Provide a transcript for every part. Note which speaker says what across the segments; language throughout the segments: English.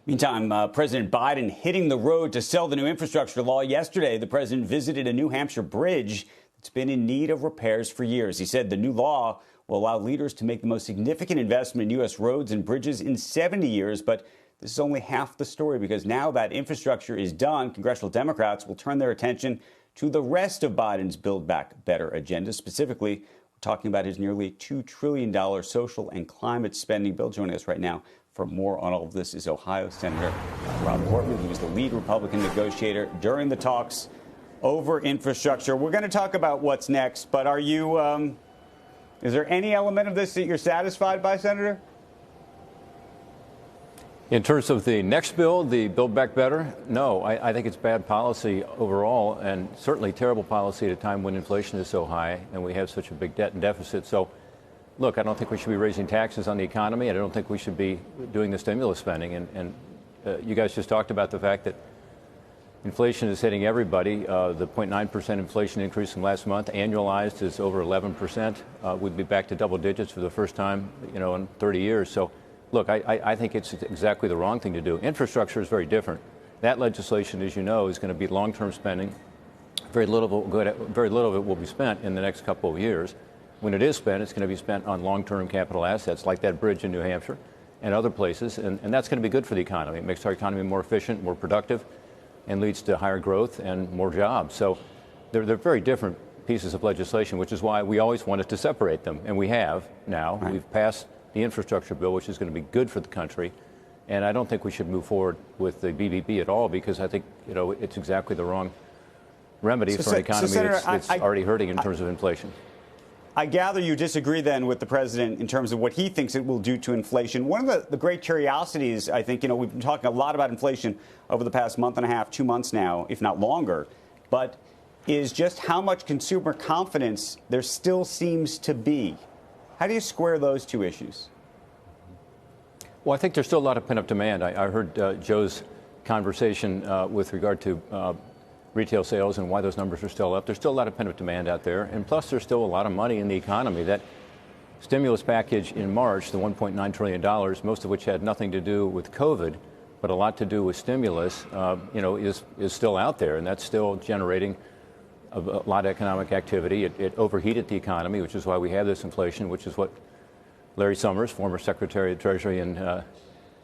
Speaker 1: Meantime, President Biden hitting the road to sell the new infrastructure law. Yesterday, the president visited a New Hampshire bridge that's been in need of repairs for years. He said the new law will allow leaders to make the most significant investment in U.S. roads and bridges in 70 years. But this is only half the story, because now that infrastructure is done, congressional Democrats will turn their attention to the rest of Biden's Build Back Better agenda. Specifically, we're talking about his nearly $2 trillion social and climate spending bill. Joining us right now for more on all of this is Ohio Senator Rob Portman. He was the lead Republican negotiator during the talks over infrastructure. We're going to talk about what's next, but are you, is there any element of this that you're satisfied by, Senator?
Speaker 2: In terms of the next bill, the Build Back Better, no. I think it's bad policy overall, and certainly terrible policy at a time when inflation is so high and we have such a big debt and deficit. So, look, I don't think we should be raising taxes on the economy, and I don't think we should be doing the stimulus spending. And you guys just talked about the fact that inflation is hitting everybody. The 0.9% inflation increase from last month, annualized, is over 11%. We'd be back to double digits for the first time, in 30 years. So, look, I think it's exactly the wrong thing to do. Infrastructure is very different. That legislation, as you know, is going to be long-term spending. Very little of it will be spent in the next couple of years. When it is spent, it's going to be spent on long-term capital assets like that bridge in New Hampshire and other places, and that's going to be good for the economy. It makes our economy more efficient, more productive, and leads to higher growth and more jobs. So they're very different pieces of legislation, which is why we always wanted to separate them, and we have now. Right. We've passed the infrastructure bill, which is going to be good for the country, and I don't think we should move forward with the BBB at all, because I think it's exactly the wrong remedy for an economy that's already hurting in terms of inflation.
Speaker 1: I gather you disagree then with the president in terms of what he thinks it will do to inflation. One of the great curiosities, I think, we've been talking a lot about inflation over the past month and a half, 2 months now, if not longer, but is just how much consumer confidence there still seems to be. How do you square those two issues?
Speaker 2: Well, I think there's still a lot of pent-up demand. I heard Joe's conversation with regard to retail sales and why those numbers are still up. There's still a lot of pent-up demand out there, and plus there's still a lot of money in the economy. That stimulus package in March, the $1.9 trillion, most of which had nothing to do with COVID, but a lot to do with stimulus, is still out there, and that's still generating a lot of economic activity. It overheated the economy, which is why we have this inflation, which is what Larry Summers, former Secretary of Treasury in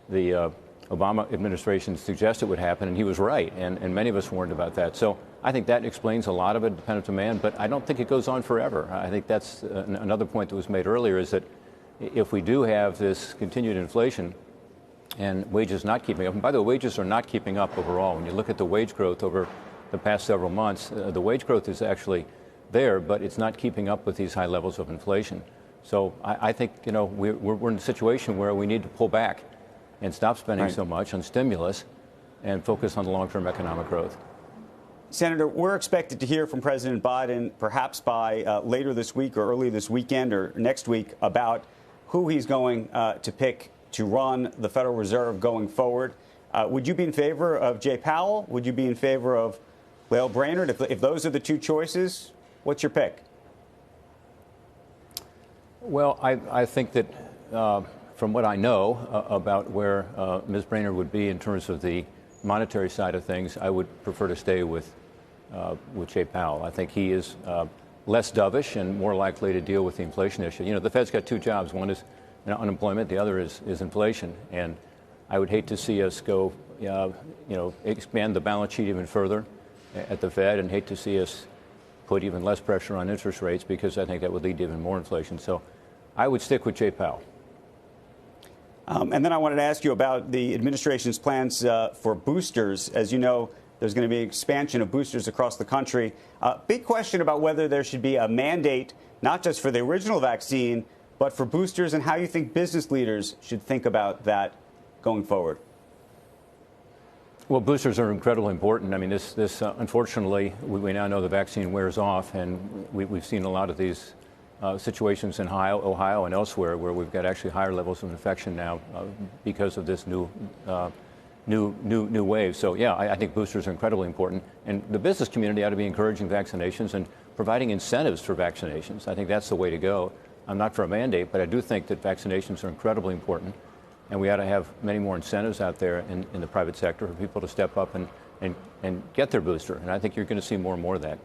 Speaker 2: the Obama administration, suggested would happen, and he was right, and many of us warned about that. So I think that explains a lot of it, dependent demand, but I don't think it goes on forever. I think that's another point that was made earlier, is that if we do have this continued inflation and wages not keeping up, and by the way, wages are not keeping up overall. When you look at the wage growth over the past several months, the wage growth is actually there, but it's not keeping up with these high levels of inflation. So I think, we're in a situation where we need to pull back and stop spending so much on stimulus and focus on the long-term economic growth.
Speaker 1: Senator, we're expected to hear from President Biden perhaps by later this week or early this weekend or next week about who he's going to pick to run the Federal Reserve going forward. Would you be in favor of Jay Powell? Would you be in favor of Lael Brainerd? If those are the two choices, what's your pick?
Speaker 2: Well, I think that from what I know about where Ms. Brainerd would be in terms of the monetary side of things, I would prefer to stay with Jay Powell. I think he is less dovish and more likely to deal with the inflation issue. The Fed's got two jobs. One is unemployment. The other is inflation. And I would hate to see us go, expand the balance sheet even further at the Fed, and hate to see us put even less pressure on interest rates, because I think that would lead to even more inflation. So I would stick with Jay Powell.
Speaker 1: And then I wanted to ask you about the administration's plans for boosters. As you know, there's going to be an expansion of boosters across the country. Big question about whether there should be a mandate, not just for the original vaccine, but for boosters, and how you think business leaders should think about that going forward.
Speaker 2: Well, boosters are incredibly important. I mean, this unfortunately, we now know the vaccine wears off, and we've seen a lot of these situations in Ohio and elsewhere where we've got actually higher levels of infection now because of this new wave. So, yeah, I think boosters are incredibly important. And the business community ought to be encouraging vaccinations and providing incentives for vaccinations. I think that's the way to go. I'm not for a mandate, but I do think that vaccinations are incredibly important. and we ought to have many more incentives out there in the private sector for people to step up and get their booster. And I think you're going to see more and more of that.